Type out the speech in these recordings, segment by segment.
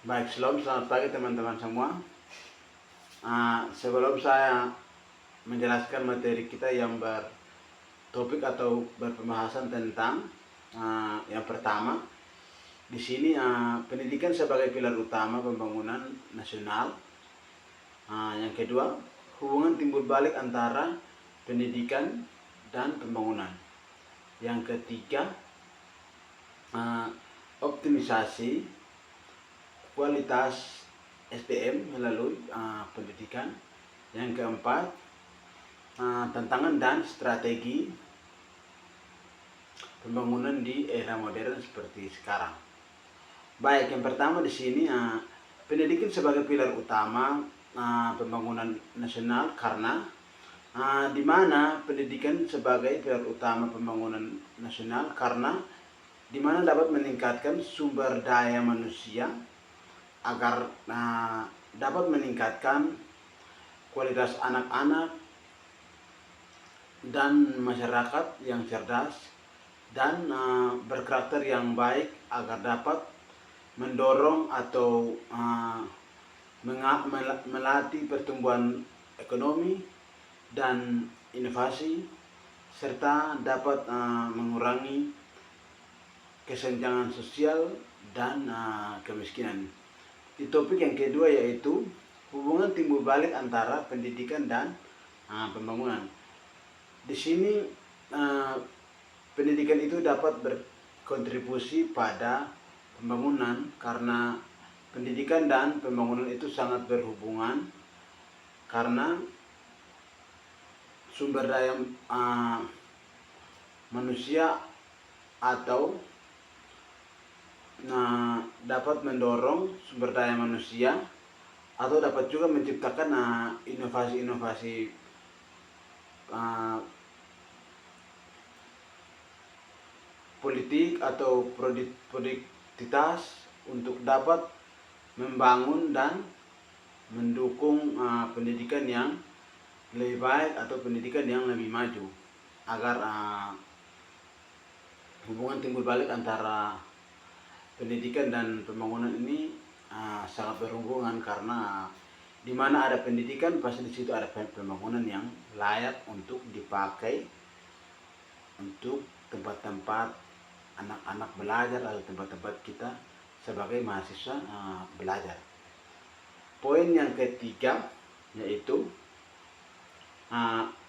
Baik, selamat pagi teman-teman semua. Sebelum saya menjelaskan materi kita yang bertopik atau berpembahasan tentang yang pertama, di sini pendidikan sebagai pilar utama pembangunan nasional. Yang kedua, hubungan timbul balik antara pendidikan dan pembangunan. Yang ketiga, optimisasi kualitas SDM melalui pendidikan. Yang keempat, tantangan dan strategi pembangunan di era modern seperti sekarang. Baik, yang pertama di sini pendidikan sebagai pilar utama pembangunan nasional karena di mana pendidikan sebagai pilar utama pembangunan nasional karena di mana dapat meningkatkan sumber daya manusia agar dapat meningkatkan kualitas anak-anak dan masyarakat yang cerdas dan berkarakter yang baik agar dapat mendorong atau melatih pertumbuhan ekonomi dan inovasi serta dapat mengurangi kesenjangan sosial dan kemiskinan. Di topik yang kedua yaitu hubungan timbul balik antara pendidikan dan pembangunan. Di sini pendidikan itu dapat berkontribusi pada pembangunan karena pendidikan dan pembangunan itu sangat berhubungan karena sumber daya manusia atau dapat mendorong sumber daya manusia atau dapat juga menciptakan inovasi-inovasi politik atau produktivitas untuk dapat membangun dan mendukung pendidikan yang lebih baik atau pendidikan yang lebih maju agar hubungan timbul balik antara pendidikan dan pembangunan ini sangat berhubungan karena di mana ada pendidikan pasti di situ ada pembangunan yang layak untuk dipakai untuk tempat-tempat anak-anak belajar atau tempat-tempat kita sebagai mahasiswa belajar. Poin yang ketiga yaitu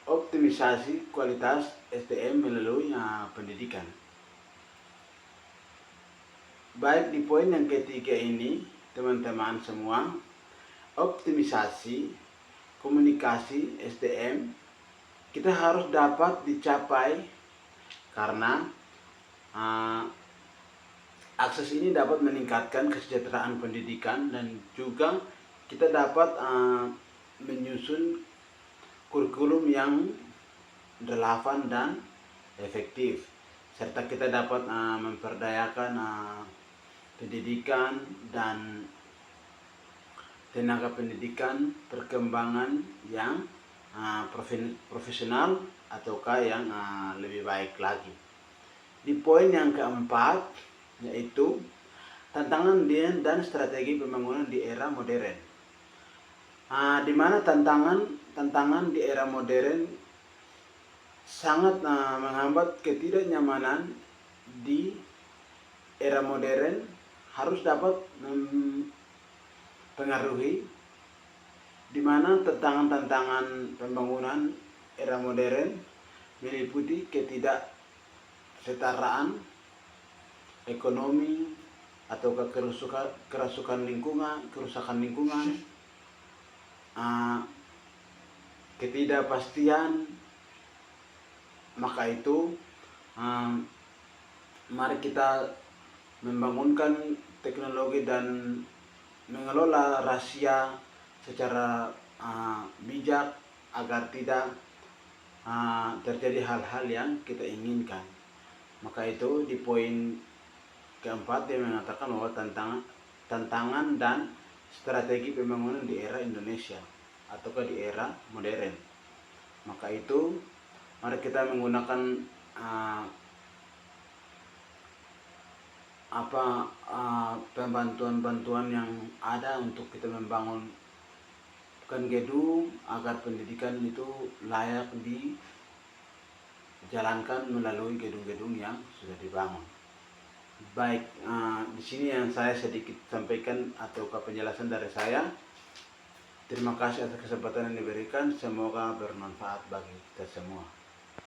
optimisasi kualitas SDM melalui pendidikan. Baik, di poin yang ketiga ini teman-teman semua, optimisasi komunikasi SDM kita harus dapat dicapai karena akses ini dapat meningkatkan kesejahteraan pendidikan dan juga kita dapat menyusun kurikulum yang relevan dan efektif serta kita dapat memperdayakan pendidikan dan tenaga pendidikan perkembangan yang profesional ataukah yang lebih baik lagi. Di poin yang keempat yaitu tantangan dan strategi pembangunan di era modern. Di mana tantangan di era modern sangat menghambat ketidaknyamanan di era modern harus dapat mempengaruhi di mana tantangan pembangunan era modern meliputi ketidaksetaraan ekonomi atau kerusakan lingkungan, ketidakpastian. Maka itu mari kita membangunkan teknologi dan mengelola rahasia secara bijak agar tidak terjadi hal-hal yang kita inginkan. Maka itu di poin keempat dia mengatakan bahwa tantangan dan strategi pembangunan di era Indonesia ataukah di era modern. Maka itu mari kita menggunakan pembantuan-bantuan yang ada untuk kita membangun gedung agar pendidikan itu layak dijalankan melalui gedung-gedung yang sudah dibangun. Baik, di sini yang saya sedikit sampaikan atau penjelasan dari saya. Terima kasih atas kesempatan yang diberikan. Semoga bermanfaat bagi kita semua.